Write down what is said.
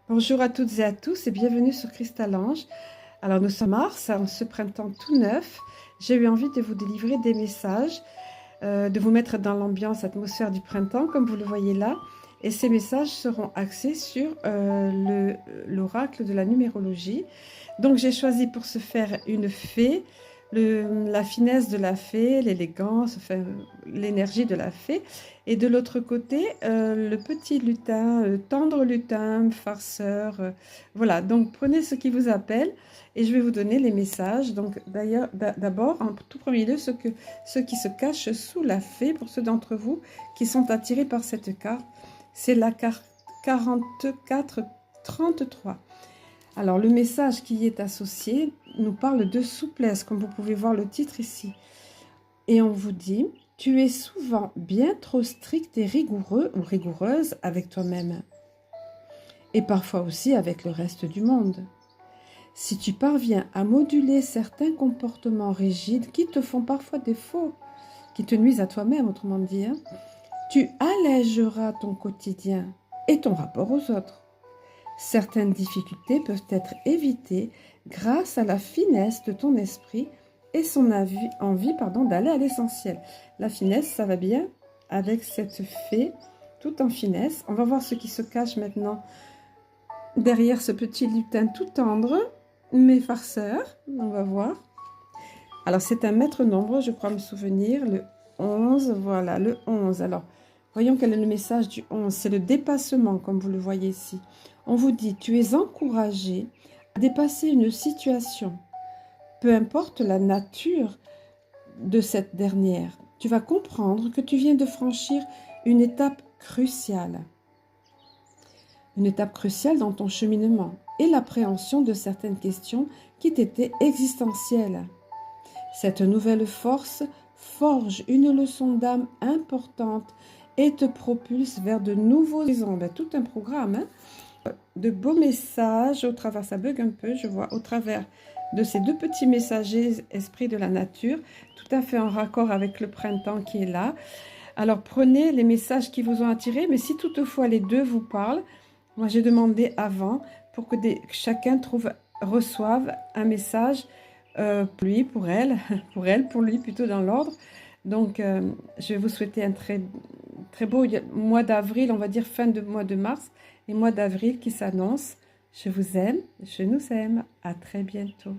Bonjour à toutes et à tous et bienvenue sur Crystalange. Alors nous sommes en mars, en ce printemps tout neuf. J'ai eu envie de vous délivrer des messages, de vous mettre dans l'ambiance, atmosphère du printemps comme vous le voyez là. Et ces messages seront axés sur l'oracle de la numérologie. Donc j'ai choisi pour ce faire une fée, la finesse de la fée, l'élégance, enfin, l'énergie de la fée. Et de l'autre côté, le petit lutin, tendre lutin, farceur. Voilà, donc prenez ce qui vous appelle et je vais vous donner les messages. Donc d'ailleurs, d'abord, en tout premier lieu, ceux qui se cachent sous la fée, pour ceux d'entre vous qui sont attirés par cette carte, c'est la carte 4433. Alors, le message qui y est associé nous parle de souplesse, comme vous pouvez voir le titre ici. Et on vous dit, tu es souvent bien trop strict et rigoureux ou rigoureuse avec toi-même. Et parfois aussi avec le reste du monde. Si tu parviens à moduler certains comportements rigides qui te font parfois défaut, qui te nuisent à toi-même, autrement dit, tu allégeras ton quotidien et ton rapport aux autres. Certaines difficultés peuvent être évitées grâce à la finesse de ton esprit et son envie d'aller à l'essentiel. La finesse, ça va bien avec cette fée, tout en finesse. On va voir ce qui se cache maintenant derrière ce petit lutin tout tendre, mais farceur. On va voir. Alors, c'est un maître nombre, je crois me souvenir, le 11. Voilà, le 11. Alors, voyons quel est le message du 11. C'est le dépassement, comme vous le voyez ici. On vous dit, tu es encouragé à dépasser une situation, peu importe la nature de cette dernière. Tu vas comprendre que tu viens de franchir une étape cruciale. Une étape cruciale dans ton cheminement et l'appréhension de certaines questions qui t'étaient existentielles. Cette nouvelle force forge une leçon d'âme importante et te propulse vers de nouveaux horizons. Tout un programme, de beaux messages au travers, ça bug un peu, je vois, au travers de ces deux petits messagers esprits de la nature, tout à fait en raccord avec le printemps qui est là. Alors prenez les messages qui vous ont attiré, mais si toutefois les deux vous parlent, moi j'ai demandé avant pour que chacun reçoive un message pour lui, pour elle, pour lui plutôt dans l'ordre. Donc je vais vous souhaiter un très beau mois d'avril, on va dire fin de mois de mars et mois d'avril qui s'annonce. Je vous aime, je nous aime. À très bientôt.